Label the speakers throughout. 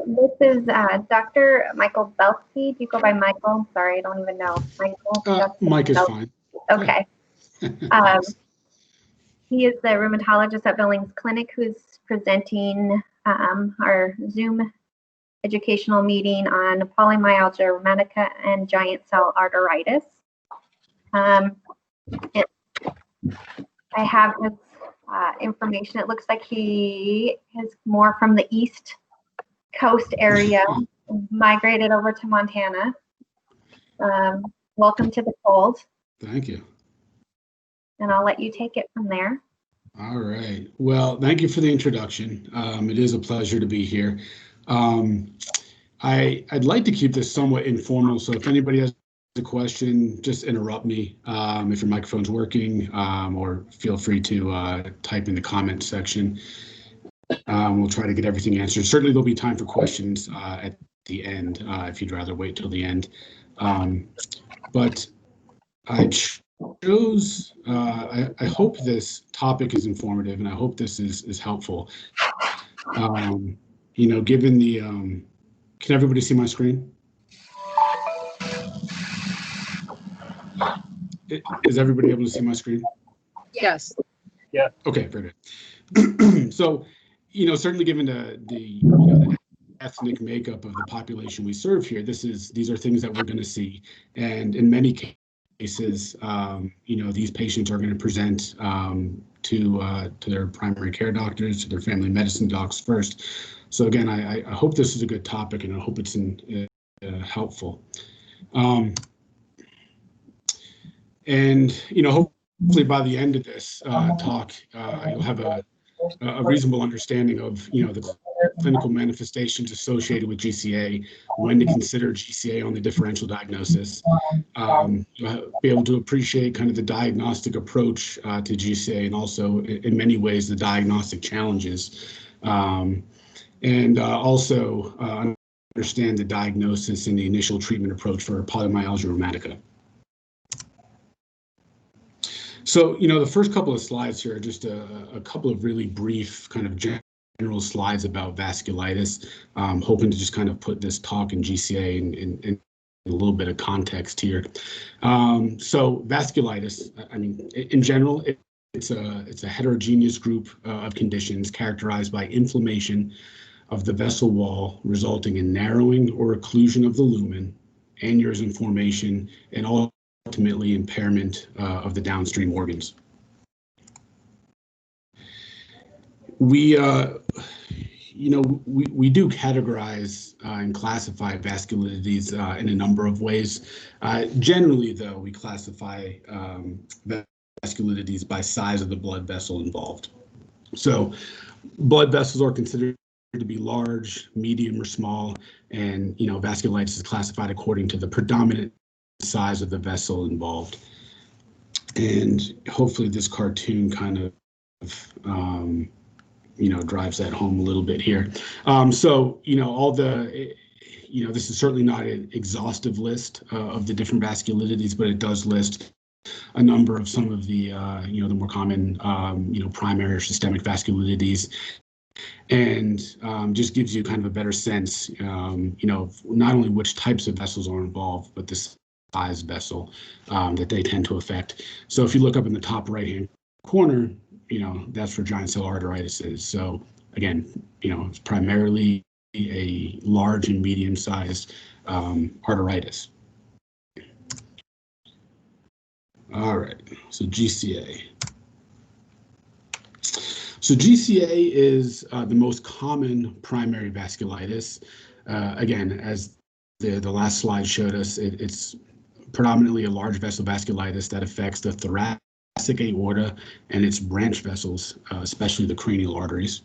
Speaker 1: This is Dr. Michael Belsky. Do you go by Michael? Sorry, I don't even know. Michael?
Speaker 2: Mike is fine.
Speaker 1: Okay. He is the rheumatologist at Billings Clinic who's presenting our Zoom educational meeting on polymyalgia, rheumatica, and giant cell arteritis. I have this information. It looks like he is more from the East Coast area, migrated over to Montana. Welcome to the cold.
Speaker 2: Thank you.
Speaker 1: And I'll let you take it from there.
Speaker 2: All right. Well, thank you for the introduction. It is a pleasure to be here. I'd like to keep this somewhat informal, so if anybody has a question, just interrupt me if your microphone's working, or feel free to type in the comment section. We'll try to get everything answered. Certainly there'll be time for questions at the end if you'd rather wait till the end. But I chose, I hope this topic is informative, and I hope this is helpful. You know, given the, can everybody see my screen? Is everybody able to see my screen?
Speaker 3: Yes.
Speaker 4: Yeah.
Speaker 2: Okay, very good. So, you know, certainly given the ethnic makeup of the population we serve here, these are things that we're going to see, and in many cases, you know, these patients are going to present to their primary care doctors, to their family medicine docs first. So again, I hope this is a good topic, and I hope it's helpful. And you know, hopefully by the end of this talk, you'll have a reasonable understanding of, you know, the clinical manifestations associated with GCA, when to consider GCA on the differential diagnosis. You'll be able to appreciate kind of the diagnostic approach to GCA, and also in many ways the diagnostic challenges, and also understand the diagnosis and the initial treatment approach for polymyalgia rheumatica. So, you know, the first couple of slides here are just a couple of really brief kind of general slides about vasculitis. Hoping to just kind of put this talk in GCA in a little bit of context here. So vasculitis, I mean, in general, it's a heterogeneous group of conditions characterized by inflammation of the vessel wall, resulting in narrowing or occlusion of the lumen, aneurysm formation, and ultimately impairment of the downstream organs. We, you know, we do categorize and classify vasculitides in a number of ways. Generally, though, we classify vasculitides by size of the blood vessel involved. So blood vessels are considered to be large, medium, or small, and, you know, vasculitis is classified according to the predominant size of the vessel involved. And hopefully this cartoon kind of you know, drives that home a little bit here. So, you know, you know, this is certainly not an exhaustive list of the different vasculitides, but it does list a number of some of the, you know, the more common, you know, primary or systemic vasculitides, and just gives you kind of a better sense, you know, not only which types of vessels are involved, but the size vessel that they tend to affect. So if you look up in the top right-hand corner, you know, that's where giant cell arteritis is. So again, you know, it's primarily a large and medium-sized arteritis. All right, so GCA. So GCA is the most common primary vasculitis. Again, as the last slide showed us, it's predominantly a large vessel vasculitis that affects the thoracic aorta and its branch vessels, especially the cranial arteries.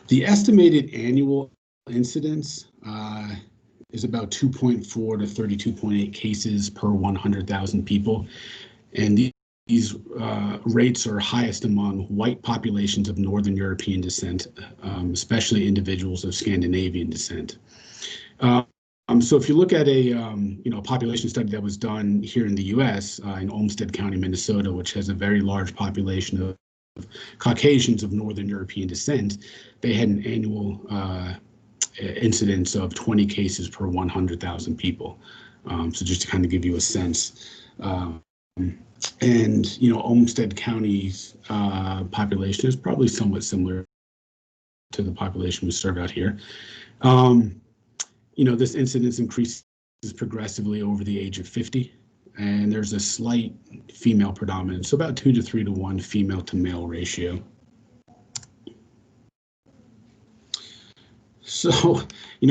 Speaker 2: The estimated annual incidence is about 2.4 to 32.8 cases per 100,000 people, and these rates are highest among white populations of Northern European descent, especially individuals of Scandinavian descent. So if you look at a you know, population study that was done here in the U.S. In Olmsted County, Minnesota, which has a very large population Caucasians of Northern European descent, they had an annual incidence of 20 cases per 100,000 people. So just to kind of give you a sense. And, Olmsted County's population is probably somewhat similar to the population we serve out here. This incidence increases progressively over the age of 50, and there's a slight female predominance, so about 2 to 3 to 1 female to male ratio. So,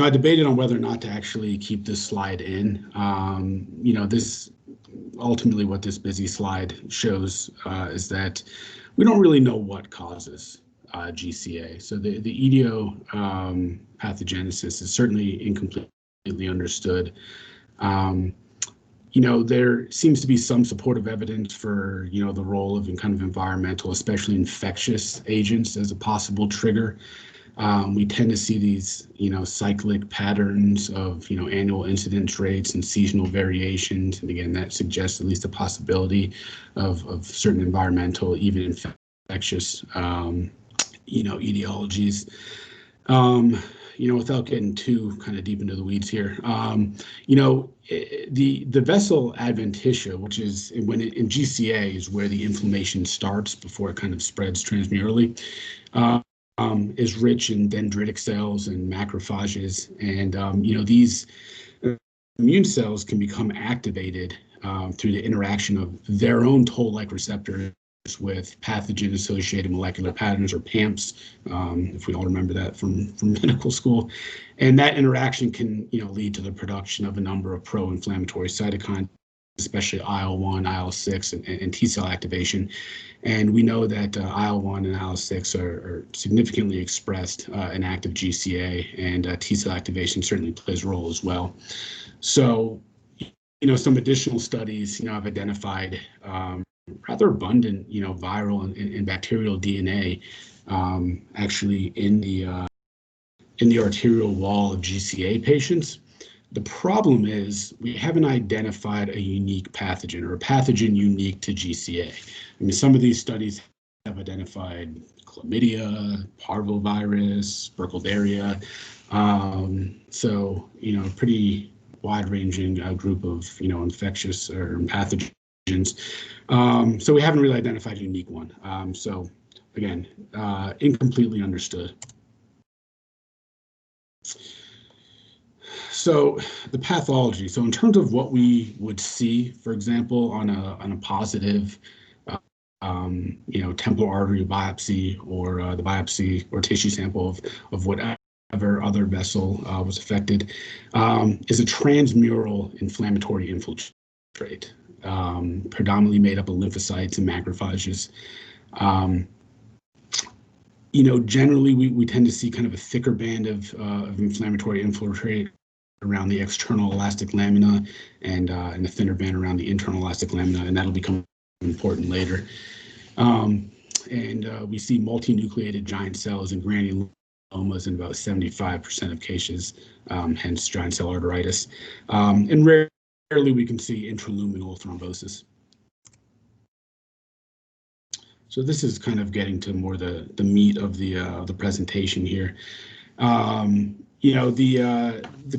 Speaker 2: I debated on whether or not to actually keep this slide in. This ultimately what this busy slide shows is that we don't really know what causes GCA. So the pathogenesis is certainly incompletely understood. There seems to be some supportive evidence for, the role of kind of environmental, especially infectious agents as a possible trigger. We tend to see these, cyclic patterns of, annual incidence rates and seasonal variations. And again, that suggests at least a possibility of certain environmental, even infectious, etiologies. Without getting too kind of deep into the weeds here, the vessel adventitia, which is in GCA is where the inflammation starts before it kind of spreads transmurally, is rich in dendritic cells and macrophages. And, these immune cells can become activated through the interaction of their own toll-like receptors with pathogen-associated molecular patterns, or PAMPs, if we all remember that from medical school. And that interaction can, lead to the production of a number of pro-inflammatory cytokines, especially IL-1, IL-6, and T-cell activation. And we know that IL-1 and IL-6 are significantly expressed in active GCA, and T-cell activation certainly plays a role as well. So, some additional studies, have identified rather abundant, viral and bacterial DNA actually in the arterial wall of GCA patients. The problem is we haven't identified a unique pathogen, or a pathogen unique to GCA. I mean, some of these studies have identified chlamydia, parvovirus, Burkholderia. So, a pretty wide-ranging group of, infectious or pathogens. So we haven't really identified a unique one. So again, incompletely understood. So the pathology. So in terms of what we would see, for example, on a positive, temporal artery biopsy, or the biopsy or tissue sample of whatever other vessel was affected, is a transmural inflammatory infiltrate, predominantly made up of lymphocytes and macrophages. Generally we tend to see kind of a thicker band of inflammatory infiltrate around the external elastic lamina, and a thinner band around the internal elastic lamina, and that'll become important later. We see multinucleated giant cells and granulomas in about 75% of cases, hence giant cell arteritis. And rarely we can see intraluminal thrombosis. So this is kind of getting to more the meat of the presentation here. The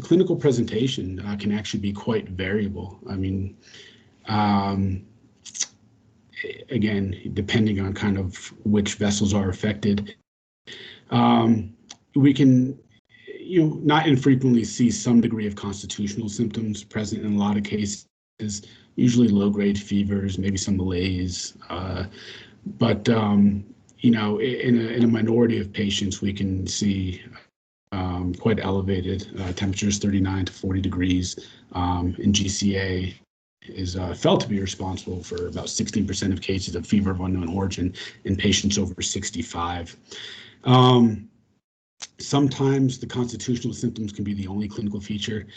Speaker 2: clinical presentation can actually be quite variable. I mean, again, depending on kind of which vessels are affected, we can, not infrequently see some degree of constitutional symptoms present in a lot of cases, usually low-grade fevers, maybe some malaise. But in a minority of patients, we can see quite elevated temperatures, 39 to 40 degrees, and GCA is felt to be responsible for about 16% of cases of fever of unknown origin in patients over 65. Sometimes the constitutional symptoms can be the only clinical feature.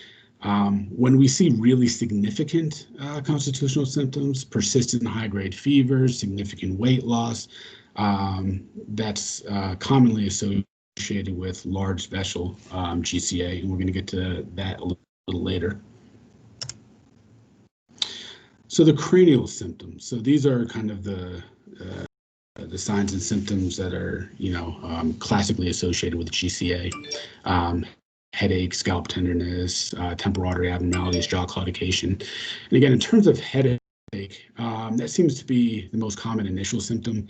Speaker 2: When we see really significant constitutional symptoms, persistent high-grade fevers, significant weight loss, that's commonly associated with large vessel GCA, and we're going to get to that a little later. So the cranial symptoms. So these are kind of the signs and symptoms that are, classically associated with GCA. Headache, scalp tenderness, temporal artery abnormalities, jaw claudication. And again, in terms of headache, that seems to be the most common initial symptom.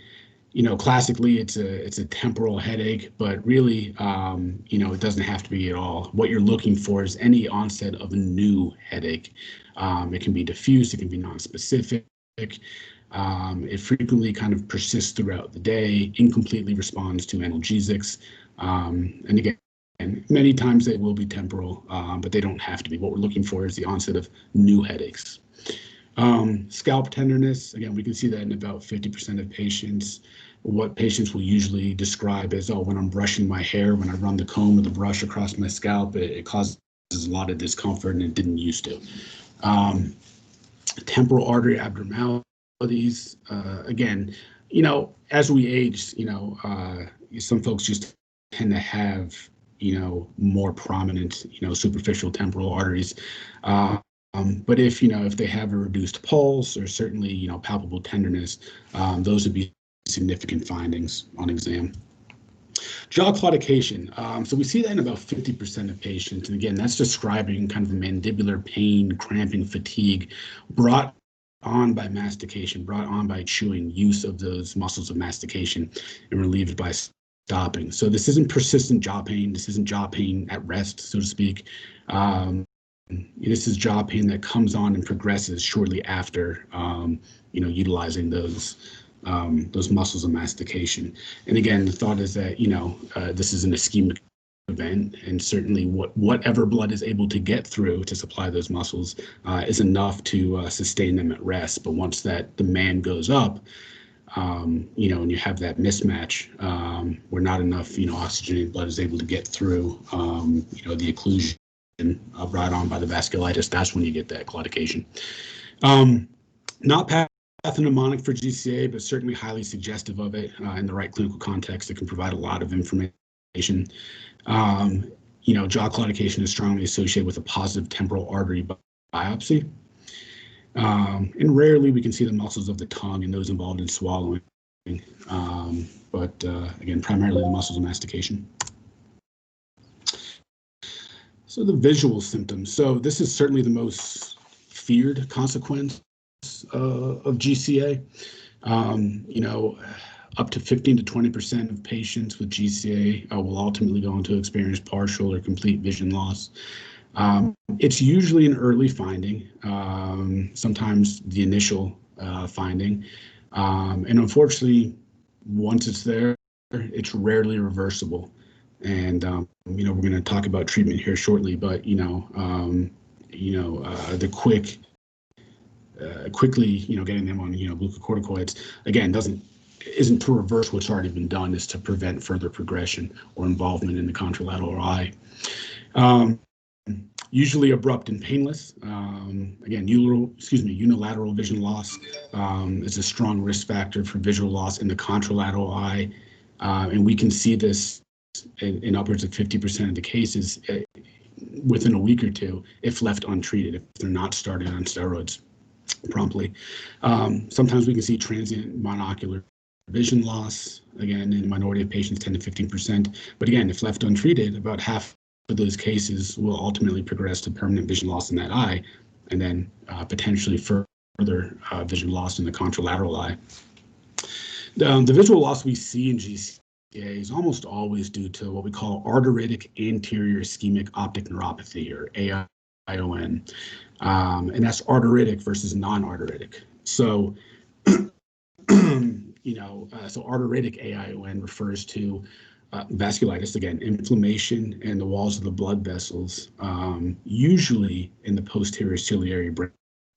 Speaker 2: Classically, it's a temporal headache, but really, it doesn't have to be at all. What you're looking for is any onset of a new headache. It can be diffuse, it can be nonspecific. It frequently kind of persists throughout the day, incompletely responds to analgesics. And again, many times they will be temporal, but they don't have to be. What we're looking for is the onset of new headaches. Scalp tenderness, again, we can see that in about 50% of patients. What patients will usually describe as, when I'm brushing my hair, when I run the comb or the brush across my scalp, it causes a lot of discomfort, and it didn't used to. Temporal artery abnormalities, again, as we age, some folks just tend to have, more prominent, superficial temporal arteries. But if they have a reduced pulse or certainly, palpable tenderness, those would be significant findings on exam. Jaw claudication. So we see that in about 50% of patients. And again, that's describing kind of mandibular pain, cramping, fatigue brought on by mastication, brought on by chewing, use of those muscles of mastication, and relieved by stopping. So this isn't persistent jaw pain. This isn't jaw pain at rest, so to speak. This is jaw pain that comes on and progresses shortly after, utilizing those muscles of mastication. And again, the thought is that, this is an ischemic event, and certainly whatever blood is able to get through to supply those muscles is enough to sustain them at rest. But once that demand goes up, and you have that mismatch where not enough, oxygenated blood is able to get through, the occlusion brought on by the vasculitis, that's when you get that claudication. Not pathognomonic for GCA, but certainly highly suggestive of it in the right clinical context. It can provide a lot of information. Jaw claudication is strongly associated with a positive temporal artery biopsy. And rarely we can see the muscles of the tongue and those involved in swallowing. But again, primarily the muscles of mastication. So the visual symptoms. So this is certainly the most feared consequence of GCA. Up to 15 to 20% of patients with GCA will ultimately go on to experience partial or complete vision loss. It's usually an early finding, sometimes the initial finding. And unfortunately, once it's there, it's rarely reversible. And, we're going to talk about treatment here shortly, but, the quickly, getting them on, glucocorticoids, again, isn't to reverse what's already been done, is to prevent further progression or involvement in the contralateral eye. Usually abrupt and painless. Again, unilateral vision loss is a strong risk factor for visual loss in the contralateral eye. And we can see this in upwards of 50% of the cases within a week or two if left untreated, if they're not started on steroids promptly. Sometimes we can see transient monocular vision loss, again, in a minority of patients, 10 to 15%. But again, if left untreated, about half of those cases will ultimately progress to permanent vision loss in that eye, and then potentially further vision loss in the contralateral eye. The visual loss we see in GCA is almost always due to what we call arteritic anterior ischemic optic neuropathy, or AION. And that's arteritic versus non-arteritic. So, so arteritic AION refers to vasculitis, again, inflammation in the walls of the blood vessels, usually in the posterior ciliary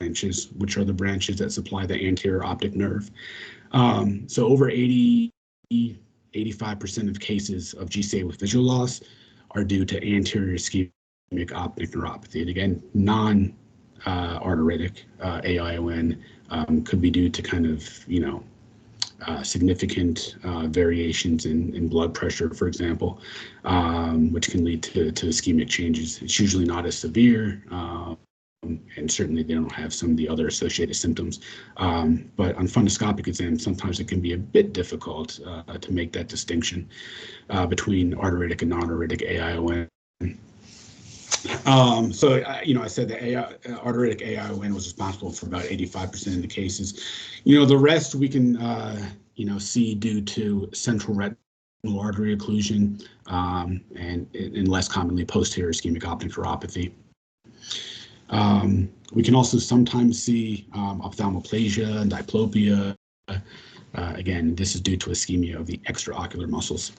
Speaker 2: branches, which are the branches that supply the anterior optic nerve. So over 85% of cases of GCA with visual loss are due to anterior ischemic optic neuropathy. And again, non-arteritic AION could be due to kind of, significant variations in blood pressure, for example, which can lead to ischemic changes. It's usually not as severe, and certainly they don't have some of the other associated symptoms. But on fundoscopic exam, sometimes it can be a bit difficult to make that distinction between arteritic and non-arteritic AION. I said the arteritic AION was responsible for about 85% of the cases. The rest we can, see due to central retinal artery occlusion and less commonly posterior ischemic optic neuropathy. We can also sometimes see ophthalmoplegia and diplopia. Again, this is due to ischemia of the extraocular muscles.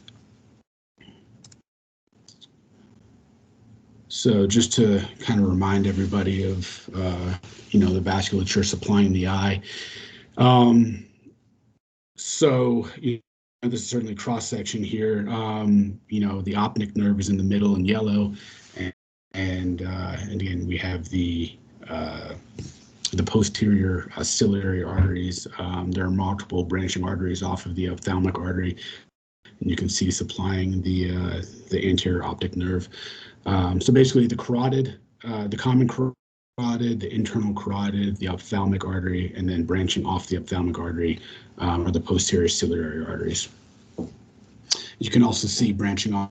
Speaker 2: So just to kind of remind everybody of, the vasculature supplying the eye. This is certainly cross-section here. The optic nerve is in the middle in yellow. And again, we have the posterior ciliary arteries. There are multiple branching arteries off of the ophthalmic artery, and you can see supplying the anterior optic nerve. So basically, the carotid, the common carotid, the internal carotid, the ophthalmic artery, and then branching off the ophthalmic artery are the posterior ciliary arteries. You can also see branching off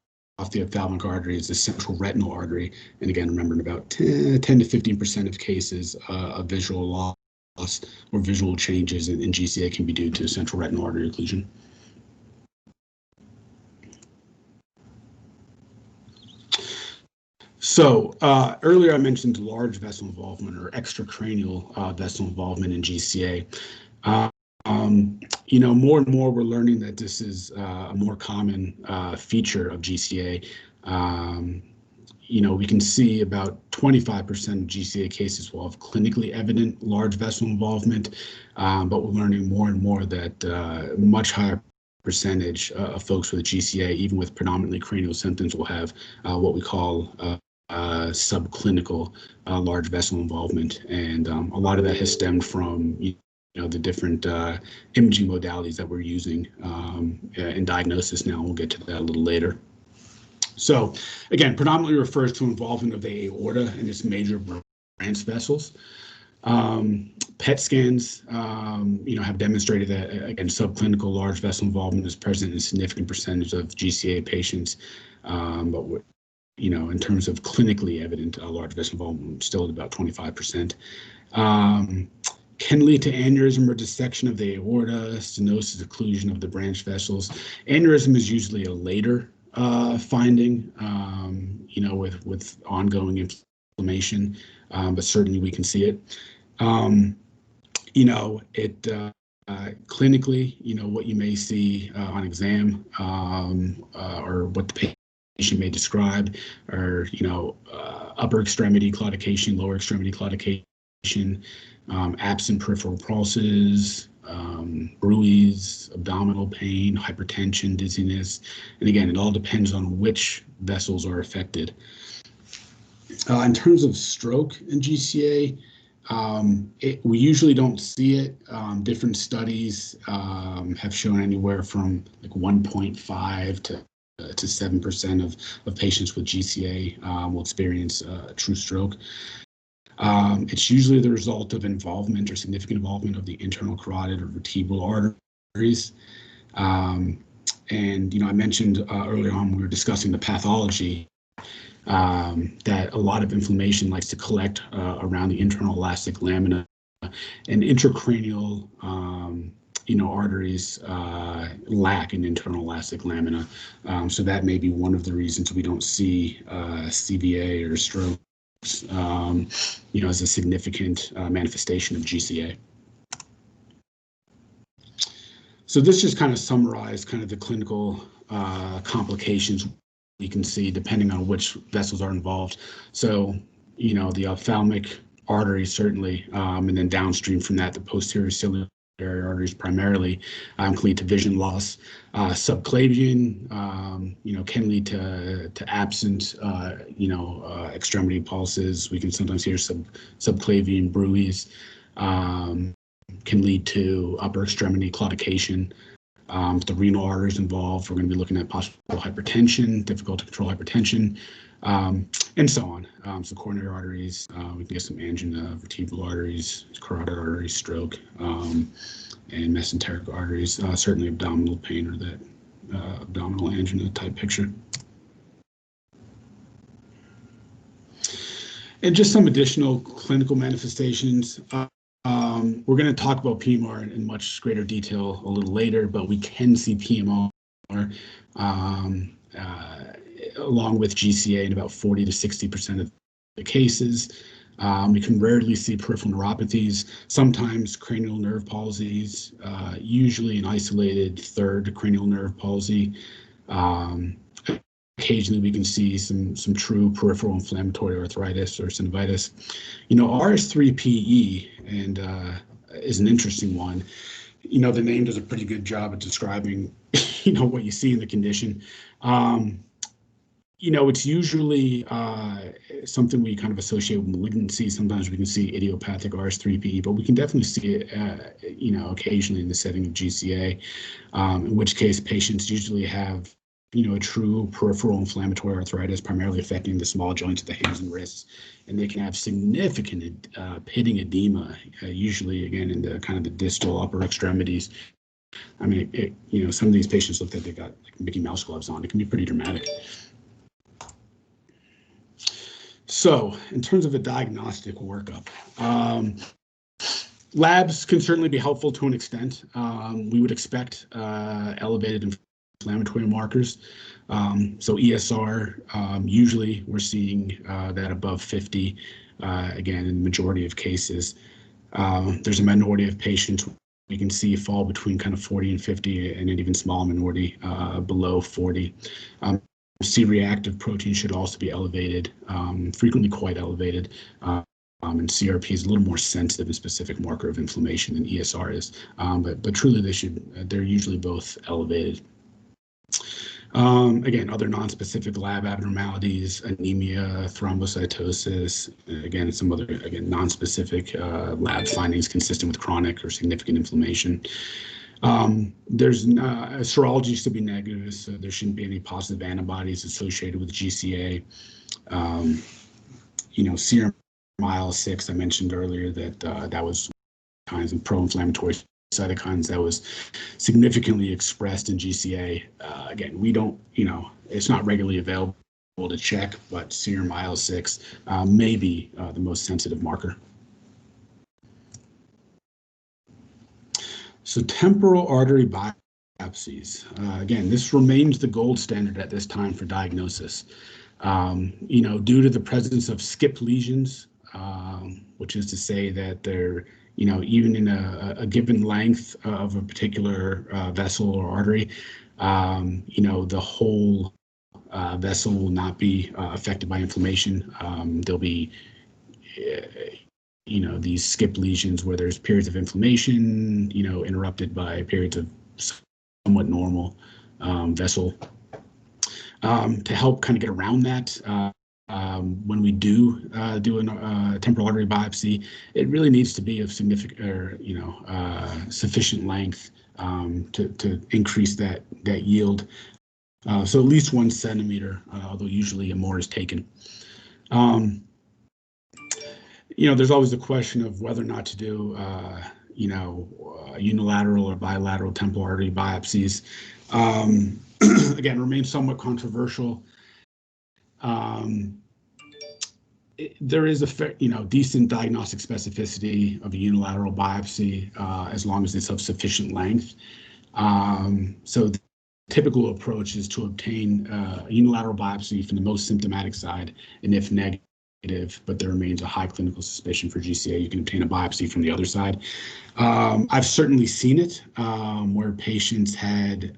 Speaker 2: the ophthalmic artery is the central retinal artery. And again, remember, in about 10 to 15% of cases, a visual loss or visual changes in GCA can be due to central retinal artery occlusion. So earlier I mentioned large vessel involvement or extracranial vessel involvement in GCA. More and more we're learning that this is a more common feature of GCA. We can see about 25% of GCA cases will have clinically evident large vessel involvement, but we're learning more and more that much higher percentage of folks with GCA, even with predominantly cranial symptoms, will have what we call subclinical large vessel involvement. And a lot of that has stemmed from the different imaging modalities that we're using in diagnosis now. We'll get to that a little later. So again, predominantly refers to involvement of the aorta and its major branch vessels. PET scans, have demonstrated that, again, subclinical large vessel involvement is present in a significant percentage of GCA patients, but in terms of clinically evident large vessel involvement, still at about 25%. Can lead to aneurysm or dissection of the aorta, stenosis, occlusion of the branch vessels. Aneurysm is usually a later finding, with ongoing inflammation, but certainly we can see it. Clinically, what you may see on exam or what the patient may describe are, upper extremity claudication, lower extremity claudication, absent peripheral pulses, bruise, abdominal pain, hypertension, dizziness. And again, it all depends on which vessels are affected. In terms of stroke in GCA, we usually don't see it. Different studies have shown anywhere from like 1.5 to 7% of patients with GCA will experience a true stroke. It's usually the result of involvement or significant involvement of the internal carotid or vertebral arteries. And, I mentioned earlier on when we were discussing the pathology that a lot of inflammation likes to collect around the internal elastic lamina, and intracranial arteries lack an internal elastic lamina. So that may be one of the reasons we don't see CVA or stroke as a significant manifestation of GCA. So this just kind of summarized kind of the clinical complications we can see depending on which vessels are involved. So, the ophthalmic artery certainly, and then downstream from that, the posterior ciliary arteries primarily can lead to vision loss. Subclavian, can lead to absent, extremity pulses. We can sometimes hear subclavian bruise. Can lead to upper extremity claudication. If the renal artery is involved, we're going to be looking at possible hypertension, difficult to control hypertension, and so on. So coronary arteries, we can get some angina, vertebral arteries, carotid arteries, stroke, and mesenteric arteries, certainly abdominal pain or that abdominal angina type picture. And just some additional clinical manifestations. We're going to talk about PMR in much greater detail a little later, but we can see PMR along with GCA in about 40 to 60% of the cases. We can rarely see peripheral neuropathies, sometimes cranial nerve palsies, usually an isolated third cranial nerve palsy. Occasionally, we can see some true peripheral inflammatory arthritis or synovitis. RS3PE is an interesting one. The name does a pretty good job at describing, what you see in the condition. It's usually something we kind of associate with malignancy. Sometimes we can see idiopathic RS3PE, but we can definitely see it, occasionally in the setting of GCA, in which case patients usually have a true peripheral inflammatory arthritis, primarily affecting the small joints of the hands and wrists, and they can have significant pitting edema, usually again in the kind of the distal upper extremities. I mean, some of these patients look like they got like Mickey Mouse gloves on. It can be pretty dramatic. So, in terms of a diagnostic workup, labs can certainly be helpful to an extent. We would expect elevated inflammatory markers. So ESR, usually we're seeing that above 50, again, in the majority of cases. There's a minority of patients we can see fall between kind of 40 and 50, and an even small minority below 40. C-reactive protein should also be elevated, frequently quite elevated. And CRP is a little more sensitive and specific marker of inflammation than ESR is. But truly, they're usually both elevated. Again, other non-specific lab abnormalities, anemia, thrombocytosis, again, some other, non-specific lab findings consistent with chronic or significant inflammation. There's serology should be negative, so there shouldn't be any positive antibodies associated with GCA. Serum IL-6, I mentioned earlier that was kinds of pro-inflammatory cytokines that was significantly expressed in GCA. Again, we don't, it's not regularly available to check, but serum IL-6 may be the most sensitive marker. So temporal artery biopsies. Again, this remains the gold standard at this time for diagnosis. Due to the presence of skip lesions, which is to say that they're, even in a given length of a particular vessel or artery, the whole vessel will not be affected by inflammation. There'll be these skip lesions where there's periods of inflammation, interrupted by periods of somewhat normal vessel. To help kind of get around that, when we do a temporal artery biopsy, it really needs to be of significant or sufficient length to increase that yield. So at least 1 centimeter, although usually more is taken. There's always the question of whether or not to do, unilateral or bilateral temporal artery biopsies. Again, remains somewhat controversial. There is a decent diagnostic specificity of a unilateral biopsy as long as it's of sufficient length. So the typical approach is to obtain a unilateral biopsy from the most symptomatic side, and if negative, but there remains a high clinical suspicion for GCA, you can obtain a biopsy from the other side. I've certainly seen it where patients had,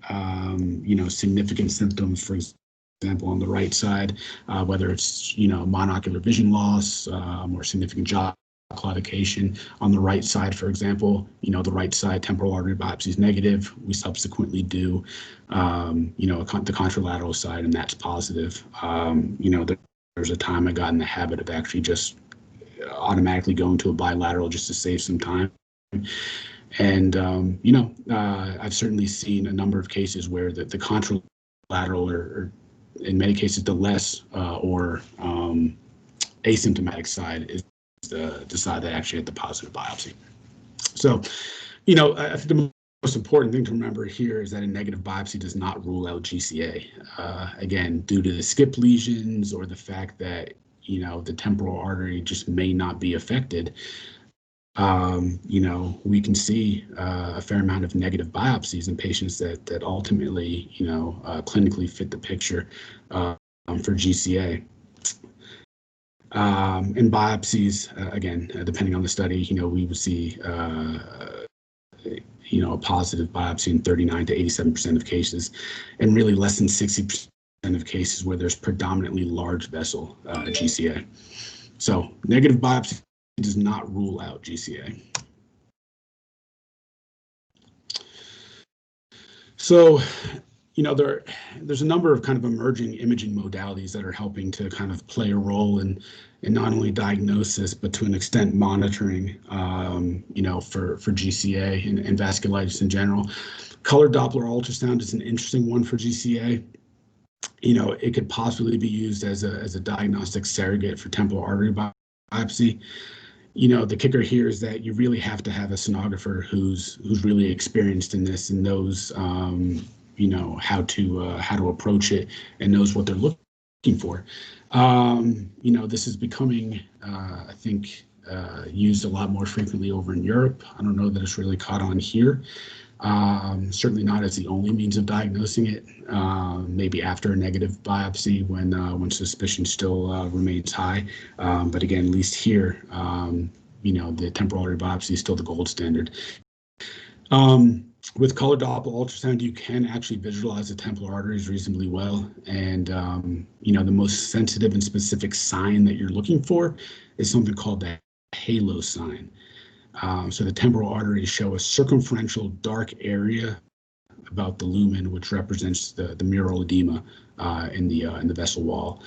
Speaker 2: significant symptoms, for example, on the right side, whether it's, monocular vision loss or significant jaw claudication. On the right side, for example, the right side temporal artery biopsy is negative. We subsequently do, the contralateral side, and that's positive. There's a time I got in the habit of actually just automatically going to a bilateral just to save some time. And, I've certainly seen a number of cases where the contralateral or in many cases the less or asymptomatic side is the side that actually had the positive biopsy. So, I think the most important thing to remember here is that a negative biopsy does not rule out GCA. Again, due to the skip lesions or the fact that, the temporal artery just may not be affected, we can see a fair amount of negative biopsies in patients that ultimately, clinically fit the picture for GCA. In biopsies, again, depending on the study, we would see, a positive biopsy in 39 to 87% of cases, and really less than 60% of cases where there's predominantly large vessel GCA. So negative biopsy does not rule out GCA. So, there's a number of kind of emerging imaging modalities that are helping to kind of play a role in not only diagnosis, but to an extent monitoring, for GCA and vasculitis in general. Color Doppler ultrasound is an interesting one for GCA. It could possibly be used as a diagnostic surrogate for temporal artery biopsy. The kicker here is that you really have to have a sonographer who's really experienced in this and knows, how to approach it and knows what they're looking for. This is becoming, I think, used a lot more frequently over in Europe. I don't know that it's really caught on here. Certainly not as the only means of diagnosing it. Maybe after a negative biopsy when suspicion still remains high. But again, at least here, the temporal artery biopsy is still the gold standard. With color Doppler ultrasound, you can actually visualize the temporal arteries reasonably well. And, the most sensitive and specific sign that you're looking for is something called the halo sign. So the temporal arteries show a circumferential dark area about the lumen, which represents the mural edema in the vessel wall.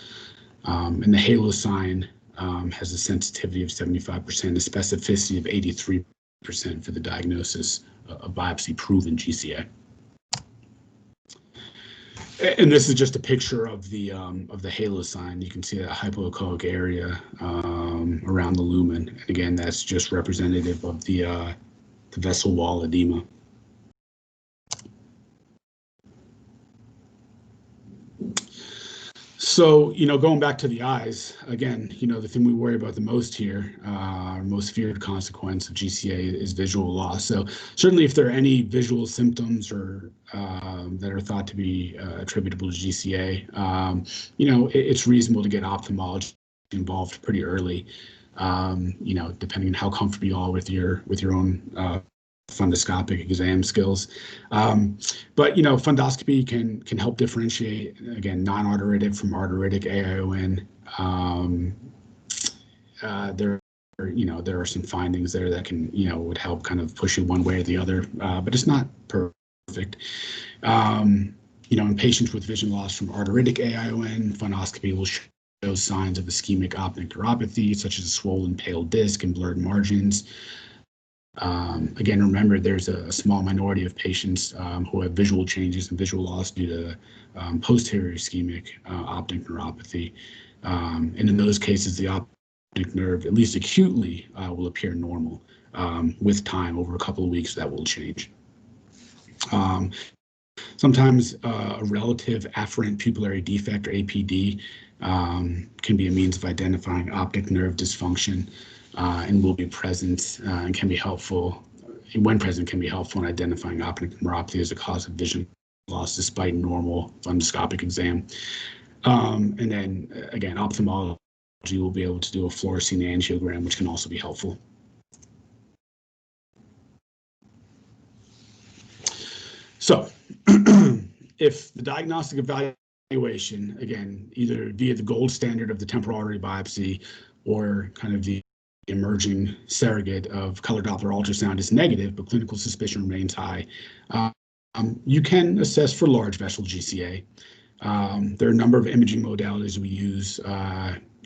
Speaker 2: And the halo sign has a sensitivity of 75%, a specificity of 83% for the diagnosis of biopsy proven GCA. And this is just a picture of the halo sign. You can see that hypoechoic area around the lumen. And again, that's just representative of the vessel wall edema. So, going back to the eyes, again, the thing we worry about the most here, our most feared consequence of GCA is visual loss. So certainly if there are any visual symptoms or that are thought to be attributable to GCA, it's reasonable to get ophthalmology involved pretty early, depending on how comfortable you are with your own fundoscopic exam skills. But fundoscopy can help differentiate, again, non-arteritic from arteritic AION. There are some findings there that can would help kind of push you one way or the other, but it's not perfect. In patients with vision loss from arteritic AION, fundoscopy will show signs of ischemic optic neuropathy, such as a swollen pale disc and blurred margins. Again, remember, there's a small minority of patients who have visual changes and visual loss due to posterior ischemic optic neuropathy. And in those cases, the optic nerve, at least acutely, will appear normal. With time, over a couple of weeks, that will change. Sometimes a relative afferent pupillary defect, or APD, can be a means of identifying optic nerve dysfunction. And will be present and can be helpful, when present, can be helpful in identifying optic neuropathy as a cause of vision loss despite normal fundoscopic exam. And then, again, ophthalmology will be able to do a fluorescein angiogram, which can also be helpful. So, if the diagnostic evaluation, again, either via the gold standard of the temporal artery biopsy or kind of the emerging surrogate of color Doppler ultrasound is negative, but clinical suspicion remains high, you can assess for large vessel GCA. There are a number of imaging modalities we use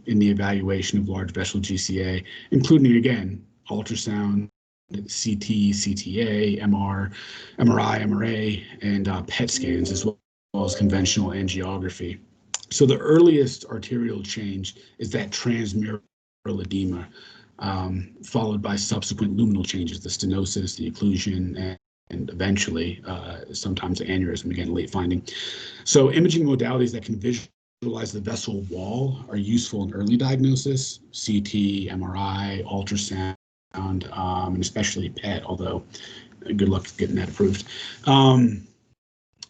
Speaker 2: in the evaluation of large vessel GCA, including, again, ultrasound, CT, CTA, MRI, MRA, and PET scans, as well as conventional angiography. So the earliest arterial change is that transmural edema, followed by subsequent luminal changes, the stenosis, the occlusion, and eventually sometimes aneurysm, again, late finding. So imaging modalities that can visualize the vessel wall are useful in early diagnosis: CT, MRI, ultrasound, and especially PET, although good luck getting that approved.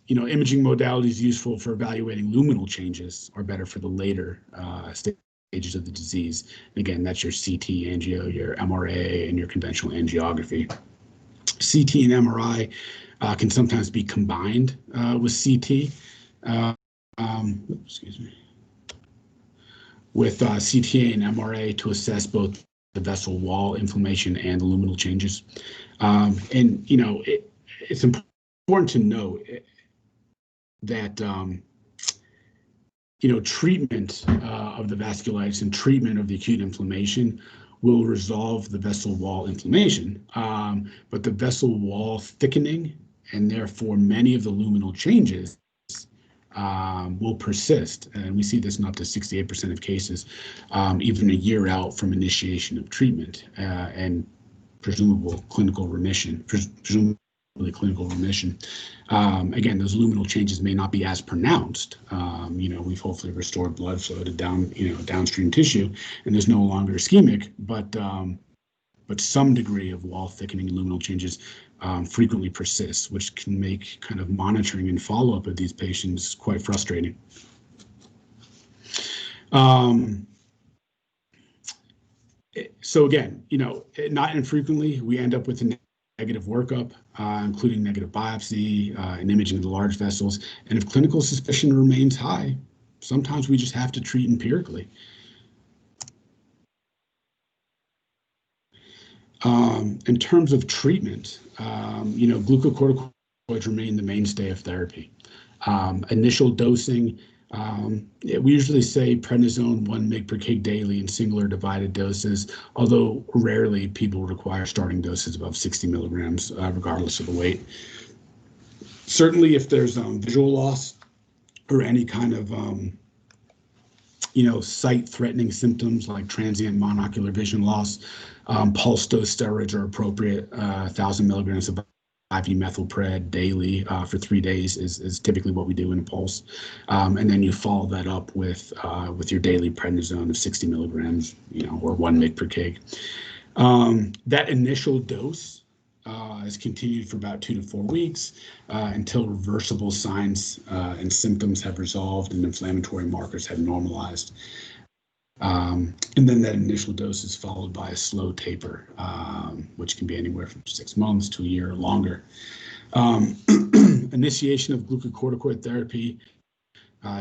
Speaker 2: Imaging modalities useful for evaluating luminal changes are better for the later stages of the disease. Again, that's your CT angio, your MRA, and your conventional angiography. CT and MRI can sometimes be combined with CT. With CTA and MRA to assess both the vessel wall inflammation and the luminal changes. It's important to note that treatment of the vasculitis and treatment of the acute inflammation will resolve the vessel wall inflammation, but the vessel wall thickening and therefore many of the luminal changes will persist. And we see this in up to 68% of cases, even a year out from initiation of treatment and presumably clinical remission. Again, those luminal changes may not be as pronounced. We've hopefully restored blood flow to downstream tissue, and there's no longer ischemic, but some degree of wall thickening and luminal changes frequently persists, which can make kind of monitoring and follow-up of these patients quite frustrating. So again, not infrequently, we end up with a negative workup, including negative biopsy and imaging of the large vessels. And if clinical suspicion remains high, sometimes we just have to treat empirically. In terms of treatment, glucocorticoids remain the mainstay of therapy. Initial dosing, we usually say prednisone 1 mg per kg daily in single or divided doses, although rarely people require starting doses above 60 milligrams, regardless of the weight. Certainly, if there's visual loss or any kind of sight-threatening symptoms like transient monocular vision loss, pulse dose steroids are appropriate. 1,000 milligrams of IV methylpred daily for 3 days is typically what we do in a pulse, and then you follow that up with your daily prednisone of 60 milligrams, or 1 mg per kg. That initial dose is continued for about 2 to 4 weeks until reversible signs and symptoms have resolved and inflammatory markers have normalized. And then that initial dose is followed by a slow taper, which can be anywhere from 6 months to a year or longer. Initiation of glucocorticoid therapy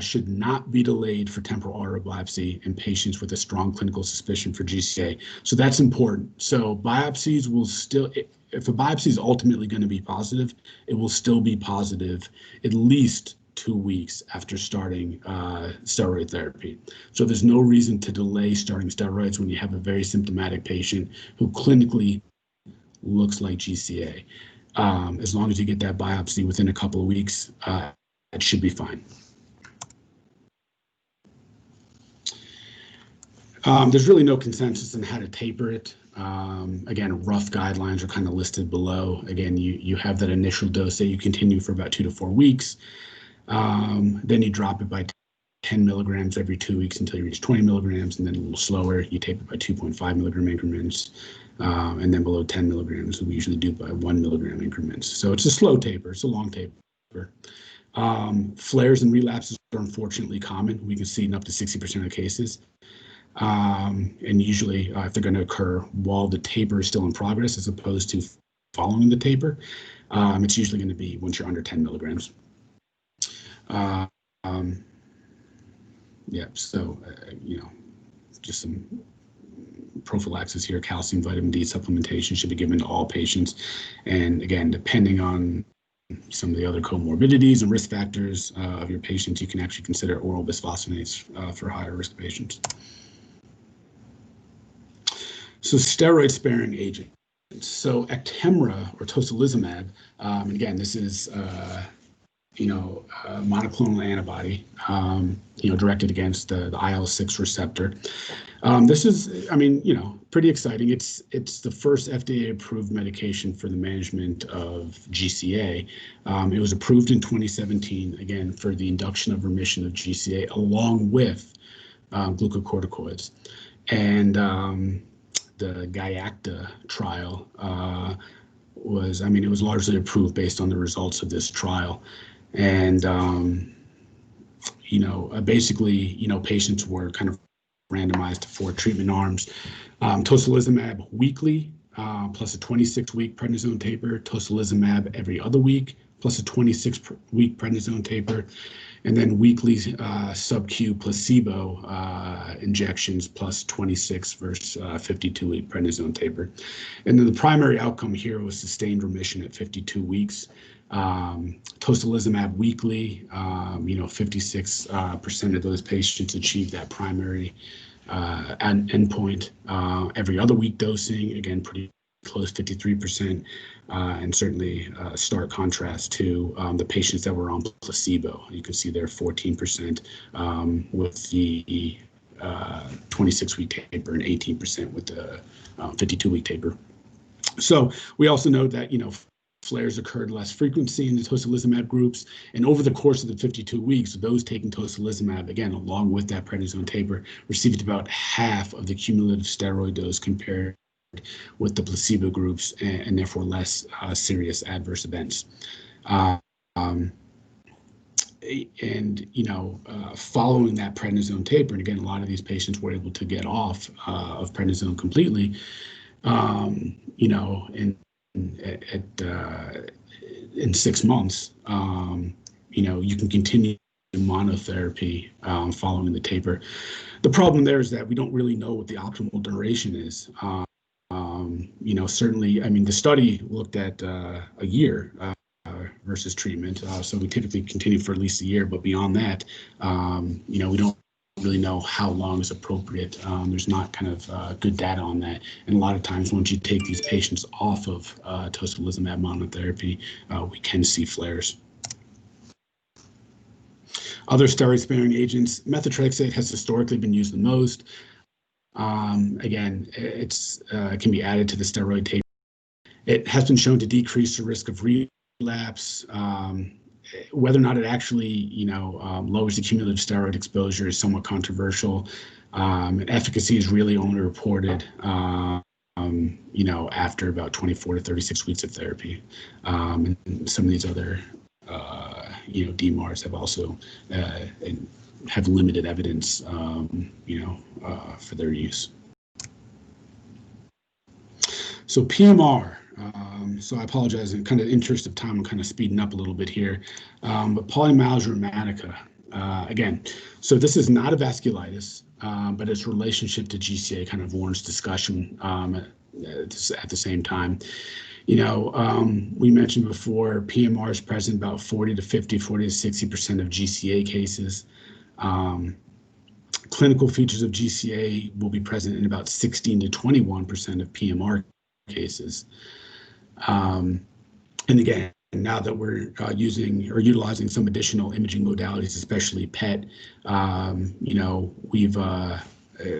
Speaker 2: should not be delayed for temporal artery biopsy in patients with a strong clinical suspicion for GCA. So that's important. So biopsies will still, if a biopsy is ultimately going to be positive, it will still be positive at least 2 weeks after starting steroid therapy. So there's no reason to delay starting steroids when you have a very symptomatic patient who clinically looks like GCA. As long as you get that biopsy within a couple of weeks, it should be fine. There's really no consensus on how to taper it. Again, rough guidelines are kind of listed below. Again, you have that initial dose that you continue for about 2 to 4 weeks. Then you drop it by 10 milligrams every 2 weeks until you reach 20 milligrams, and then a little slower, you taper by 2.5 milligram increments, and then below 10 milligrams, we usually do by 1 milligram increments. So it's a slow taper, it's a long taper. Flares and relapses are unfortunately common. We can see in up to 60% of the cases. And usually, if they're going to occur while the taper is still in progress, as opposed to following the taper, it's usually going to be once you're under 10 milligrams. Just some prophylaxis here. Calcium, vitamin D supplementation should be given to all patients. And again, depending on some of the other comorbidities and risk factors of your patients, you can actually consider oral bisphosphonates for higher risk patients. So steroid sparing agent. So Actemra or tocilizumab, and again, this is a monoclonal antibody, directed against the IL-6 receptor. This is, pretty exciting. It's the first FDA-approved medication for the management of GCA. It was approved in 2017, again, for the induction of remission of GCA, along with glucocorticoids. And the GAIACTA trial it was largely approved based on the results of this trial. And, basically, patients were kind of randomized to 4 treatment arms. Tocilizumab weekly, plus a 26-week prednisone taper, tocilizumab every other week, plus a 26-week prednisone taper, and then weekly sub-Q placebo injections plus 26 versus 52-week prednisone taper. And then the primary outcome here was sustained remission at 52 weeks. Tocilizumab weekly, 56% of those patients achieved that primary endpoint. Every other week dosing, again, pretty close, 53%, and certainly stark contrast to the patients that were on placebo. You can see there 14% with the 26-week taper and 18% with the 52-week taper. So we also know that, flares occurred less frequency in the tocilizumab groups, and over the course of the 52 weeks, those taking tocilizumab, again, along with that prednisone taper, received about half of the cumulative steroid dose compared with the placebo groups, and therefore less serious adverse events. Following that prednisone taper, and again, a lot of these patients were able to get off of prednisone completely, in 6 months, you can continue monotherapy following the taper. The problem there is that we don't really know what the optimal duration is. Certainly, the study looked at a year versus treatment, so we typically continue for at least a year, but beyond that, we don't really know how long is appropriate. There's not kind of good data on that, and a lot of times once you take these patients off of tocilizumab monotherapy, we can see flares. Other steroid-sparing agents, methotrexate has historically been used the most. Again, it can be added to the steroid taper. It has been shown to decrease the risk of relapse. Whether or not it actually, lowers the cumulative steroid exposure is somewhat controversial. Efficacy is really only reported, after about 24 to 36 weeks of therapy. And some of these other, DMARDs have also have limited evidence, for their use. So PMR. So I apologize, in kind of interest of time, I'm kind of speeding up a little bit here. But polymyalgia rheumatica, again, so this is not a vasculitis, but its relationship to GCA kind of warrants discussion at the same time. We mentioned before, PMR is present about 40 to 60% of GCA cases. Clinical features of GCA will be present in about 16 to 21% of PMR cases. And again, now that we're using or utilizing some additional imaging modalities, especially PET,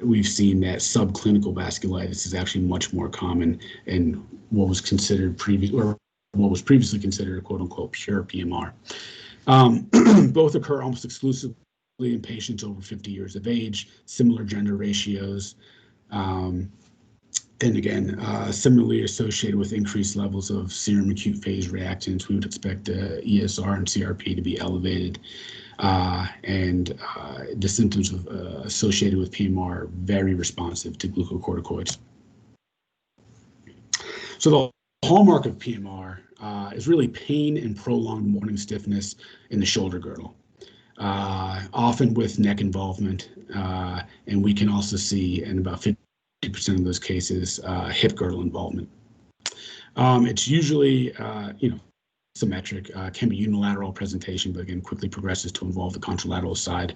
Speaker 2: we've seen that subclinical vasculitis is actually much more common in what was previously considered a quote unquote pure PMR. Both occur almost exclusively in patients over 50 years of age, similar gender ratios. And again, similarly associated with increased levels of serum acute phase reactants, we would expect ESR and CRP to be elevated. And the symptoms associated with PMR are very responsive to glucocorticoids. So the hallmark of PMR is really pain and prolonged morning stiffness in the shoulder girdle, often with neck involvement. And we can also see in about 50% of those cases, hip girdle involvement. It's usually, symmetric, can be unilateral presentation, but again, quickly progresses to involve the contralateral side.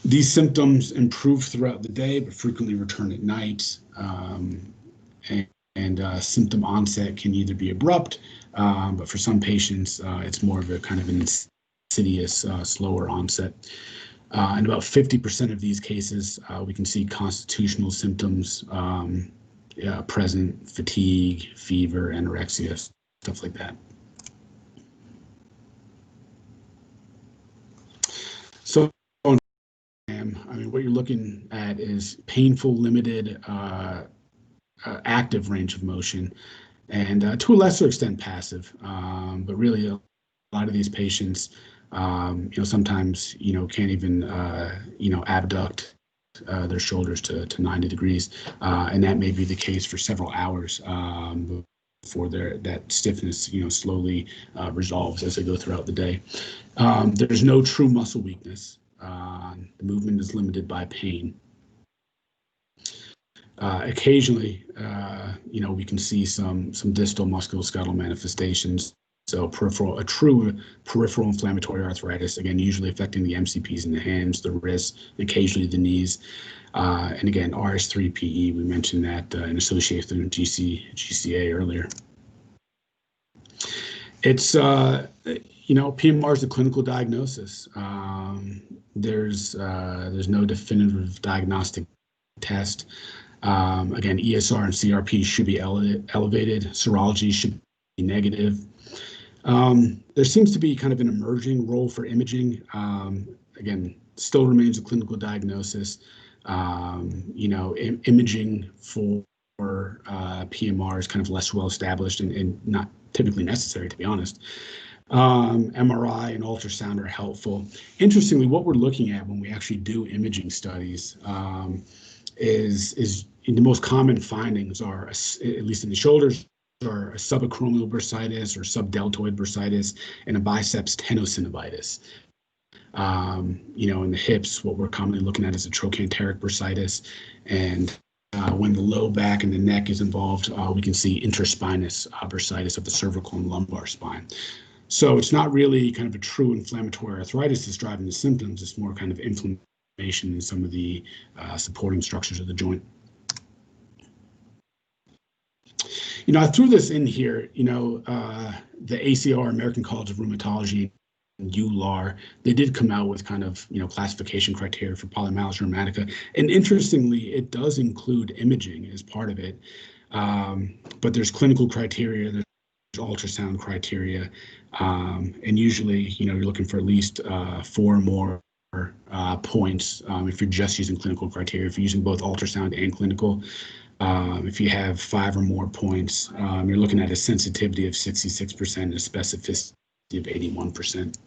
Speaker 2: These symptoms improve throughout the day, but frequently return at night. And and symptom onset can either be abrupt, but for some patients, it's more of a kind of an insidious, slower onset. In about 50% of these cases, we can see constitutional symptoms present: fatigue, fever, anorexia, stuff like that. So, I mean, what you're looking at is painful, limited, active range of motion, and to a lesser extent passive. But really, a lot of these patients, sometimes, can't even, abduct their shoulders to 90 degrees, and that may be the case for several hours before that stiffness, slowly resolves as they go throughout the day. There's no true muscle weakness. The movement is limited by pain. Occasionally, we can see some distal musculoskeletal manifestations. So a true peripheral inflammatory arthritis, again, usually affecting the MCPs in the hands, the wrists, occasionally the knees. And again, RS3-PE, we mentioned that in association with GCA earlier. It's, PMR is a clinical diagnosis. There's no definitive diagnostic test. Again, ESR and CRP should be elevated. Serology should be negative. There seems to be kind of an emerging role for imaging. Again, still remains a clinical diagnosis. Imaging for PMR is kind of less well established and not typically necessary, to be honest. MRI and ultrasound are helpful. Interestingly, what we're looking at when we actually do imaging studies is the most common findings are, at least in the shoulders, are a subacromial bursitis or subdeltoid bursitis and a biceps tenosynovitis. In the hips, what we're commonly looking at is a trochanteric bursitis, and when the low back and the neck is involved, we can see interspinous bursitis of the cervical and lumbar spine. So it's not really kind of a true inflammatory arthritis that's driving the symptoms. It's more kind of inflammation in some of the supporting structures of the joint. I threw this in here, the ACR, American College of Rheumatology, and EULAR, they did come out with kind of, classification criteria for polymyalgia rheumatica. And interestingly, it does include imaging as part of it. But there's clinical criteria, there's ultrasound criteria, and usually, you're looking for at least 4 or more points if you're just using clinical criteria. If you're using both ultrasound and clinical, if you have 5 or more points, you're looking at a sensitivity of 66% and a specificity of 81%.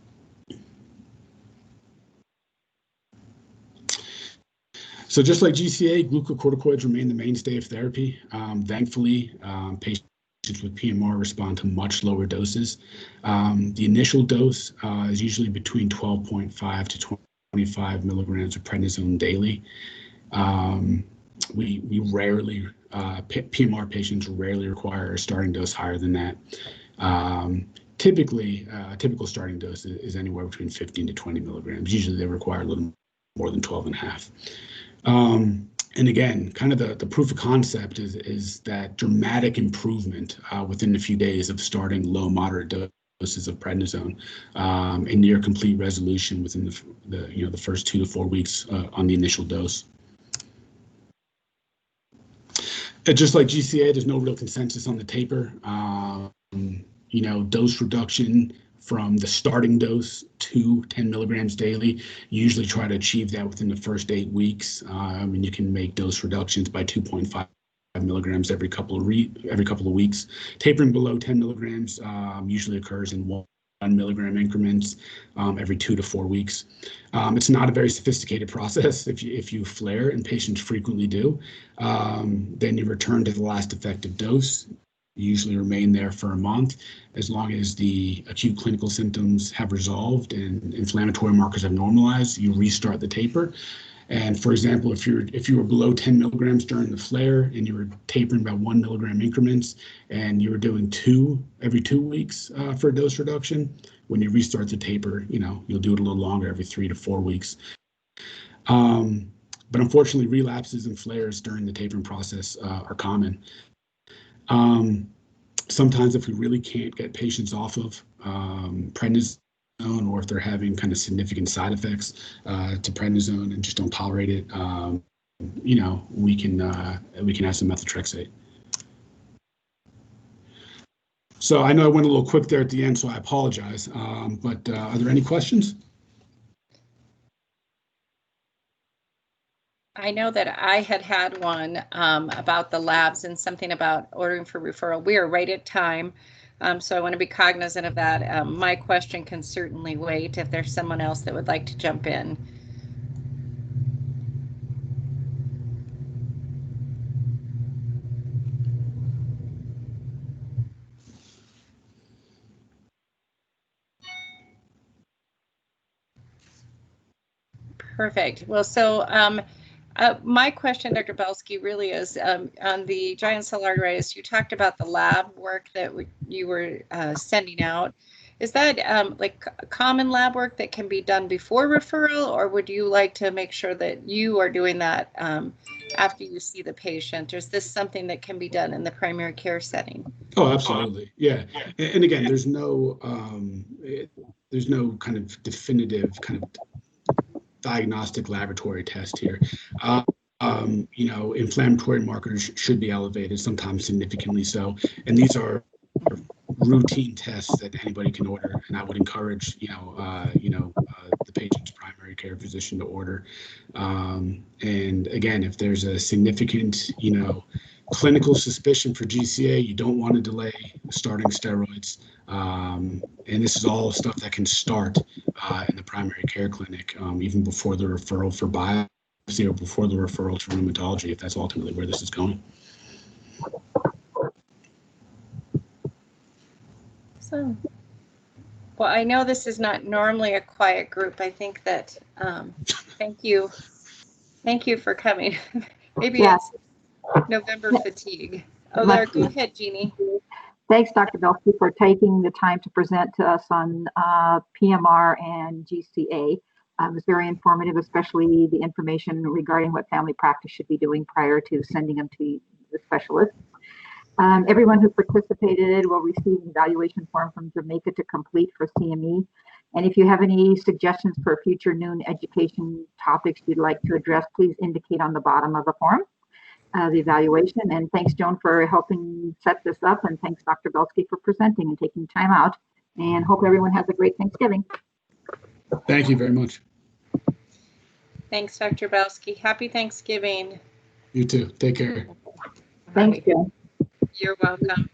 Speaker 2: So just like GCA, glucocorticoids remain the mainstay of therapy. Thankfully, patients with PMR respond to much lower doses. The initial dose is usually between 12.5 to 25 milligrams of prednisone daily. We rarely, PMR patients rarely require a starting dose higher than that. Typically, a typical starting dose is anywhere between 15 to 20 milligrams. Usually they require a little more than 12 and a half. And again, kind of the proof of concept is that dramatic improvement within a few days of starting low, moderate doses of prednisone, and near complete resolution within the first 2 to 4 weeks on the initial dose. Just like GCA, there's no real consensus on the taper. Dose reduction from the starting dose to 10 milligrams daily. You usually try to achieve that within the first 8 weeks. And you can make dose reductions by 2.5 milligrams every couple of weeks. Tapering below 10 milligrams usually occurs in 1 milligram increments every 2 to 4 weeks. It's not a very sophisticated process. If you flare, and patients frequently do, then you return to the last effective dose. You usually remain there for a month. As long as the acute clinical symptoms have resolved and inflammatory markers have normalized, you restart the taper. And for example, if you were below 10 milligrams during the flare and you were tapering by 1 milligram increments and you were doing 2 every 2 weeks for a dose reduction, when you restart the taper, you'll do it a little longer, every 3 to 4 weeks. But unfortunately, relapses and flares during the tapering process are common. Sometimes if we really can't get patients off of prednisone, or if they're having kind of significant side effects to prednisone and just don't tolerate it, you know, we can add some methotrexate. So I know I went a little quick there at the end, so I apologize. But are there any questions?
Speaker 3: I know that I had one about the labs and something about ordering for referral. We are right at time, so I want to be cognizant of that. My question can certainly wait if there's someone else that would like to jump in. Perfect. Well, so my question, Dr. Belsky, really is on the giant cell arteritis. You talked about the lab work that you were sending out. Is that like common lab work that can be done before referral, or would you like to make sure that you are doing that after you see the patient? Or is this something that can be done in the primary care setting?
Speaker 2: Oh, absolutely. Yeah. And again, there's no kind of definitive kind of diagnostic laboratory test here. You know, inflammatory markers should be elevated, sometimes significantly so. And these are routine tests that anybody can order. And I would encourage, the patient's primary care physician to order. And again, if there's a significant, clinical suspicion for GCA, you don't want to delay starting steroids. And this is all stuff that can start in the primary care clinic, even before the referral for biopsy or before the referral to rheumatology, if that's ultimately where this is going.
Speaker 3: So, well, I know this is not normally a quiet group. I think that, thank you for coming. Maybe it's November fatigue. Oh, there, go ahead, Jeannie.
Speaker 4: Thanks, Dr. Belsky, for taking the time to present to us on PMR and GCA. It was very informative, especially the information regarding what family practice should be doing prior to sending them to the specialist. Everyone who participated will receive an evaluation form from Jamaica to complete for CME. And if you have any suggestions for future noon education topics you'd like to address, please indicate on the bottom of the form. The evaluation. And thanks, Joan, for helping set this up. And thanks, Dr. Belsky, for presenting and taking time out. And hope everyone has a great Thanksgiving.
Speaker 2: Thank you very much.
Speaker 3: Thanks, Dr. Belsky. Happy Thanksgiving.
Speaker 2: You too. Take care.
Speaker 4: Thanks, Joan.
Speaker 3: You're welcome.